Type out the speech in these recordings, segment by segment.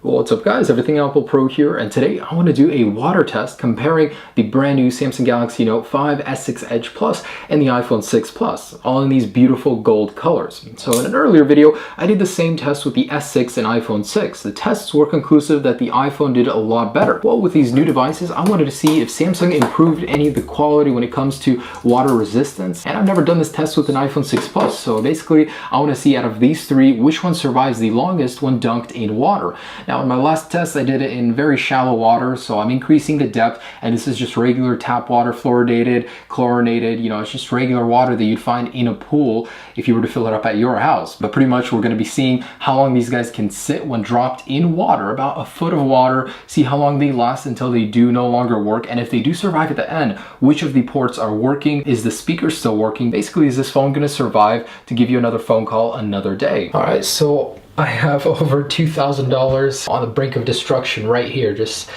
What's up guys, Everything Apple Pro here, and today I want to do a water test comparing the brand new Samsung Galaxy Note 5, S6 Edge Plus, and the iPhone 6 Plus, all in these beautiful gold colors. So in an earlier video, I did the same test with the S6 and iPhone 6. The tests were conclusive that the iPhone did a lot better. Well, with these new devices, I wanted to see if Samsung improved any of the quality when it comes to water resistance, and I've never done this test with an iPhone 6 Plus, so basically I want to see out of these three, which one survives the longest when dunked in water. Now, in my last test, I did it in very shallow water, so I'm increasing the depth, and this is just regular tap water, fluoridated, chlorinated, you know, it's just regular water that you'd find in a pool if you were to fill it up at your house. But pretty much we're going to be seeing how long these guys can sit when dropped in water, about a foot of water, see how long they last until they do no longer work, and if they do survive at the end, which of the ports are working, is the speaker still working, basically is this phone going to survive to give you another phone call another day. All right, so I have over $2,000 on the brink of destruction right here, just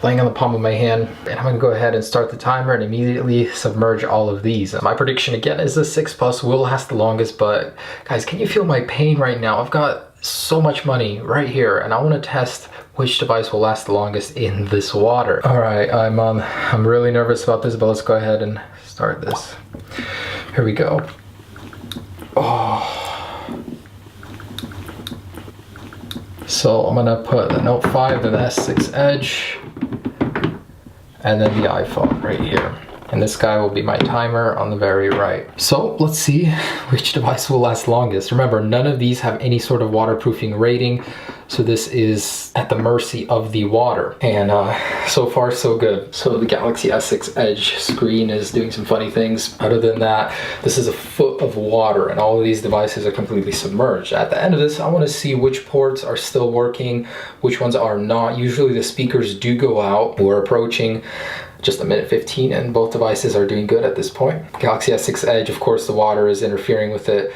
laying on the palm of my hand, and I'm gonna go ahead and start the timer and immediately submerge all of these. My prediction again is the 6 Plus will last the longest, but guys, can you feel my pain right now? I've got so much money right here, and I want to test which device will last the longest in this water. All right, I'm really nervous about this, but let's go ahead and start this. Here we go. Oh. So I'm gonna put the Note 5, then the S6 Edge, and then the iPhone right here. And this guy will be my timer on the very right. So let's see which device will last longest. Remember, none of these have any sort of waterproofing rating, so this is at the mercy of the water. And so far so good. So the Galaxy S6 Edge screen is doing some funny things. Other than that, this is a foot of water and all of these devices are completely submerged. At the end of this, I want to see which ports are still working, which ones are not. Usually the speakers do go out. We're approaching just a minute 15 and both devices are doing good at this point. Galaxy S6 Edge, of course, the water is interfering with it.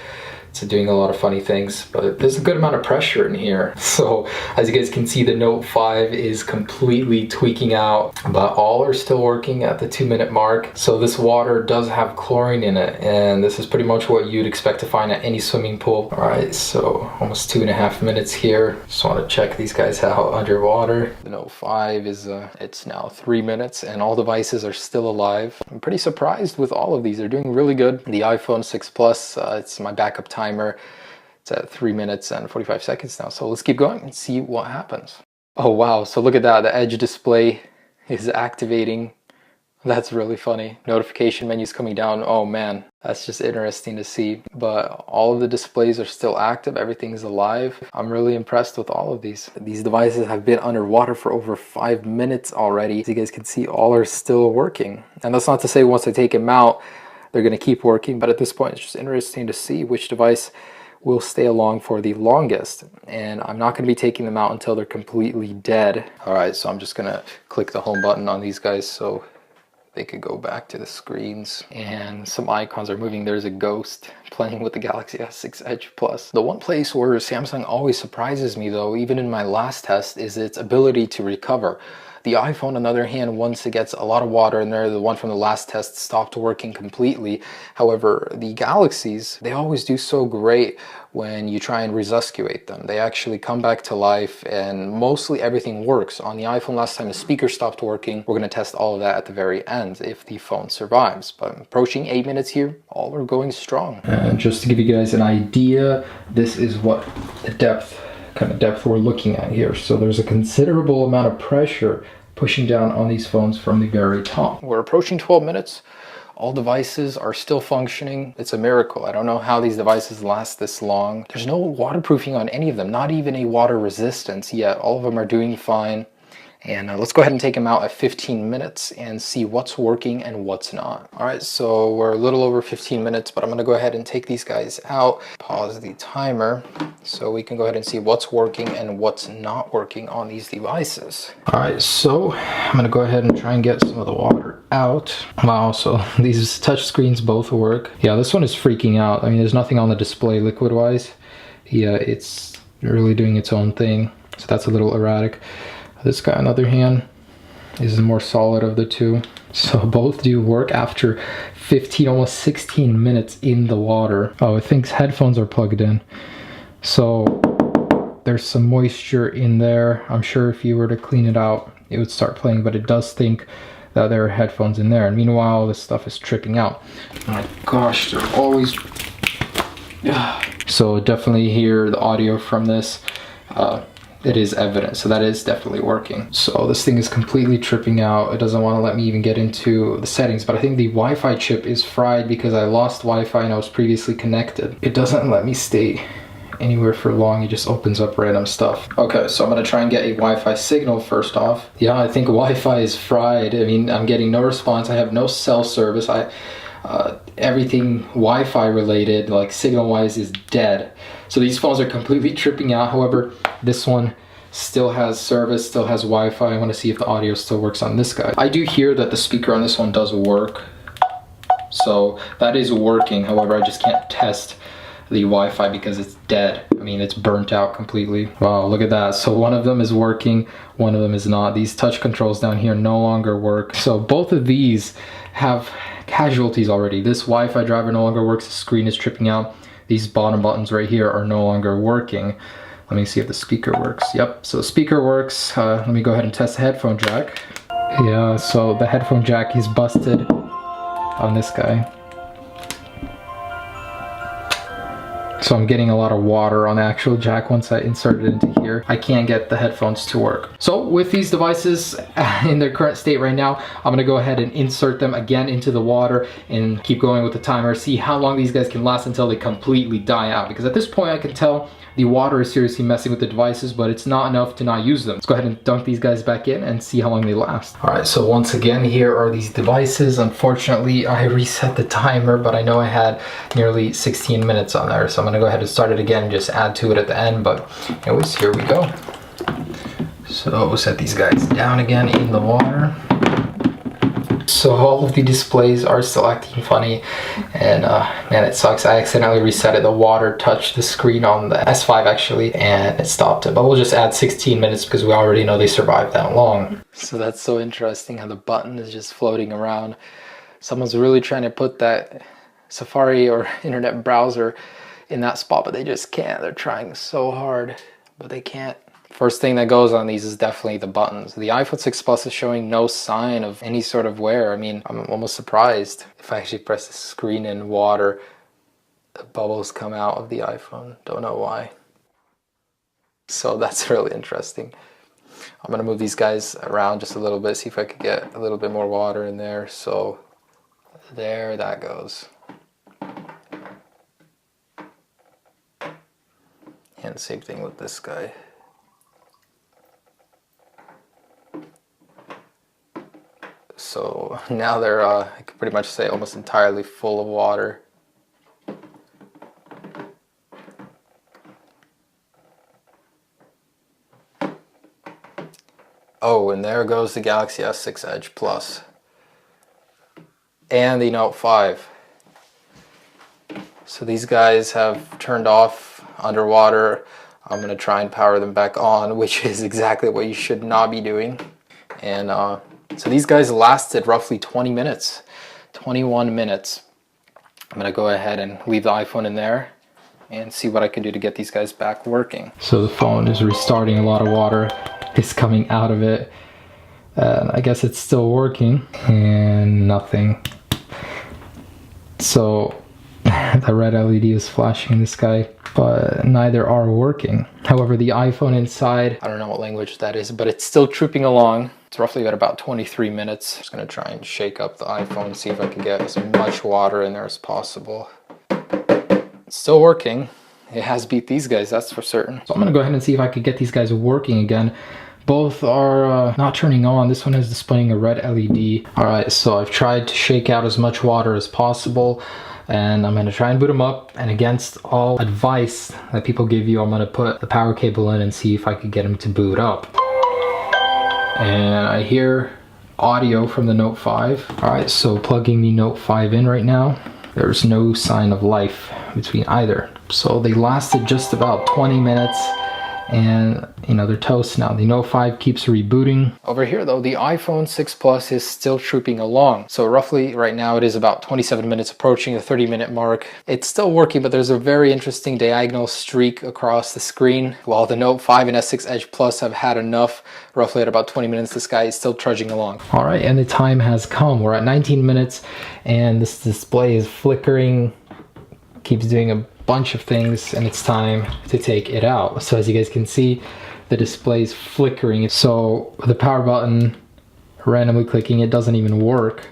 It's doing a lot of funny things, but there's a good amount of pressure in here. So as you guys can see, the Note 5 is completely tweaking out, but all are still working at the 2-minute mark. So this water does have chlorine in it, and this is pretty much what you'd expect to find at any swimming pool. All right, so almost 2.5 minutes here. Just want to check these guys out underwater. The Note 5 is, it's now 3 minutes and all devices are still alive. I'm pretty surprised with all of these. They're doing really good. The iPhone 6 Plus, it's my backup timer. It's at 3 minutes and 45 seconds now. So let's keep going and see what happens. Oh wow, so look at that. The Edge display is activating. That's really funny. Notification menu's coming down. Oh man, that's just interesting to see. But all of the displays are still active. Everything's alive. I'm really impressed with all of these. These devices have been underwater for over 5 minutes already. As you guys can see, all are still working. And that's not to say once I take them out, they're going to keep working, but at this point it's just interesting to see which device will stay along for the longest. And I'm not going to be taking them out until they're completely dead. All right, so I'm just going to click the home button on these guys so they could go back to the screens. And some icons are moving. There's a ghost playing with the Galaxy S6 Edge Plus. The one place where Samsung always surprises me though, even in my last test, is its ability to recover. The iPhone, on the other hand, once it gets a lot of water in there, the one from the last test stopped working completely. However, the Galaxies, they always do so great when you try and resuscitate them. They actually come back to life and mostly everything works. On the iPhone last time the speaker stopped working, we're going to test all of that at the very end if the phone survives. But approaching 8 minutes here, all are going strong. And just to give you guys an idea, this is what the kind of depth we're looking at here. So there's a considerable amount of pressure pushing down on these phones from the very top. We're approaching 12 minutes. All devices are still functioning. It's a miracle. I don't know how these devices last this long. There's no waterproofing on any of them, not even a water resistance yet. All of them are doing fine. And let's go ahead and take them out at 15 minutes and see what's working and what's not. All right, so we're a little over 15 minutes, but I'm gonna go ahead and take these guys out, pause the timer, so we can go ahead and see what's working and what's not working on these devices. All right, so I'm gonna go ahead and try and get some of the water out. Wow, so these touch screens both work. Yeah, this one is freaking out. I mean, there's nothing on the display liquid-wise. Yeah, it's really doing its own thing, so that's a little erratic. This guy, on the other hand, is the more solid of the two. So both do work after 15, almost 16 minutes in the water. Oh, it thinks headphones are plugged in. So there's some moisture in there. I'm sure if you were to clean it out, it would start playing, but it does think that there are headphones in there. And meanwhile, this stuff is tripping out. Oh my gosh, they're always... So definitely hear the audio from this. It is evident, so that is definitely working. So this thing is completely tripping out. It doesn't want to let me even get into the settings, but I think the Wi-Fi chip is fried because I lost Wi-Fi and I was previously connected. It doesn't let me stay anywhere for long. It just opens up random stuff. Okay, so I'm gonna try and get a Wi-Fi signal first off. Yeah, I think Wi-Fi is fried. I mean, I'm getting no response. I have no cell service. Everything Wi-Fi related, like signal wise, is dead. So these phones are completely tripping out. However, this one still has service, still has Wi-Fi. I want to see if the audio still works on this guy. I do hear that the speaker on this one does work, so that is working. However, I just can't test the Wi-Fi because it's dead. I mean, it's burnt out completely. Wow, look at that. So one of them is working, one of them is not. These touch controls down here no longer work. So both of these have casualties already. This Wi-Fi driver no longer works, the screen is tripping out. These bottom buttons right here are no longer working. Let me see if the speaker works. Yep, so the speaker works. Let me go ahead and test the headphone jack. Yeah, so the headphone jack is busted on this guy. So I'm getting a lot of water on the actual jack once I insert it into here. I can't get the headphones to work. So with these devices in their current state right now, I'm gonna go ahead and insert them again into the water and keep going with the timer, see how long these guys can last until they completely die out. Because at this point I can tell the water is seriously messing with the devices, but it's not enough to not use them. Let's go ahead and dunk these guys back in and see how long they last. All right, so once again, here are these devices. Unfortunately, I reset the timer, but I know I had nearly 16 minutes on there. So I'm gonna go ahead and start it again and just add to it at the end, but anyways, here we go. So we'll set these guys down again in the water. So all of the displays are still acting funny, and man, it sucks. I accidentally reset it. The water touched the screen on the S5 actually, and it stopped it. But we'll just add 16 minutes because we already know they survived that long. So that's so interesting how the button is just floating around. Someone's really trying to put that Safari or internet browser in that spot, but they just can't. They're trying so hard, but they can't. First thing that goes on these is definitely the buttons. The iPhone 6 Plus is showing no sign of any sort of wear. I mean, I'm almost surprised. If I actually press the screen in water, the bubbles come out of the iPhone. Don't know why. So that's really interesting. I'm gonna move these guys around just a little bit, see if I could get a little bit more water in there. So there that goes. And same thing with this guy. So now they're, I could pretty much say, almost entirely full of water. Oh, and there goes the Galaxy S6 Edge Plus. And the Note 5. So these guys have turned off underwater. I'm going to try and power them back on, which is exactly what you should not be doing. And so these guys lasted roughly 20 minutes, 21 minutes. I'm gonna go ahead and leave the iPhone in there and see what I can do to get these guys back working. So the phone is restarting, a lot of water is coming out of it. And I guess it's still working and nothing. So the red LED is flashing in this guy, but neither are working. However, the iPhone inside, I don't know what language that is, but it's still trooping along. It's roughly at about 23 minutes. Just gonna try and shake up the iPhone, see if I can get as much water in there as possible. It's still working. It has beat these guys, that's for certain. So I'm gonna go ahead and see if I could get these guys working again. Both are not turning on. This one is displaying a red LED. All right, so I've tried to shake out as much water as possible, and I'm gonna try and boot them up. And against all advice that people give you, I'm gonna put the power cable in and see if I could get them to boot up. And I hear audio from the Note 5. All right, so plugging the Note 5 in right now. There's no sign of life between either. So they lasted just about 20 minutes and you know, they're toast now. The Note 5 keeps rebooting. Over here though, the iPhone 6 Plus is still trooping along. So roughly right now it is about 27 minutes, approaching the 30-minute mark. It's still working, but there's a very interesting diagonal streak across the screen. While the Note 5 and S6 Edge Plus have had enough, roughly at about 20 minutes, this guy is still trudging along. All right, and the time has come. We're at 19 minutes and this display is flickering, keeps doing a bunch of things, and it's time to take it out. So as you guys can see, the display is flickering. So the power button, randomly clicking, it doesn't even work.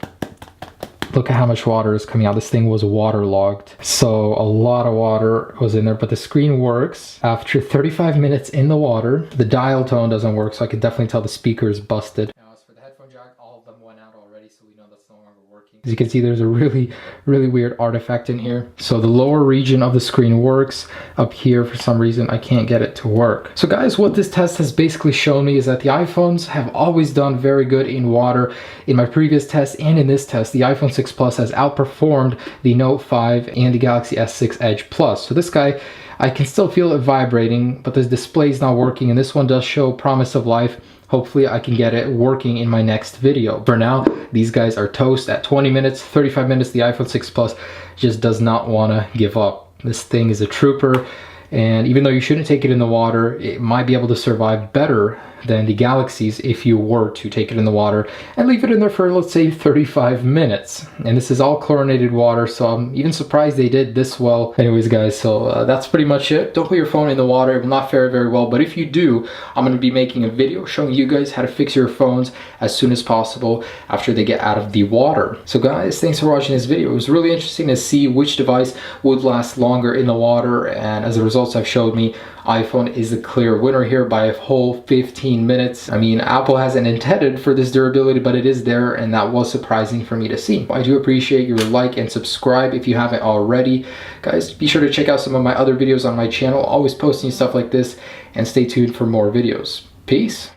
Look at how much water is coming out. This thing was waterlogged. So a lot of water was in there, but the screen works. After 35 minutes in the water, the dial tone doesn't work, so I could definitely tell the speaker is busted. Now as for the headphone jack, all of them went out already, so we know that's no longer working. As you can see, there's a really weird artifact in here. So the lower region of the screen works. Up here, for some reason, I can't get it to work. So guys, what this test has basically shown me is that the iPhones have always done very good in water. In my previous test and in this test, the iPhone 6 Plus has outperformed the Note 5 and the Galaxy S6 Edge Plus. So this guy, I can still feel it vibrating, but this display is not working, and this one does show promise of life. Hopefully I can get it working in my next video. For now, these guys are toast at 20 minutes, 35 minutes. The iPhone 6 Plus just does not want to give up. This thing is a trooper, and even though you shouldn't take it in the water, it might be able to survive better than the Galaxies if you were to take it in the water and leave it in there for, let's say, 35 minutes. And this is all chlorinated water, so I'm even surprised they did this well. Anyways guys, so that's pretty much it. Don't put your phone in the water, it will not fare very well, but if you do, I'm going to be making a video showing you guys how to fix your phones as soon as possible after they get out of the water. So guys, thanks for watching this video. It was really interesting to see which device would last longer in the water, and as the results have showed me, iPhone is the clear winner here by a whole 15 minutes. I mean, Apple hasn't intended for this durability, but it is there, and that was surprising for me to see. I do appreciate your like and subscribe if you haven't already. Guys, be sure to check out some of my other videos on my channel, always posting stuff like this, and stay tuned for more videos. Peace.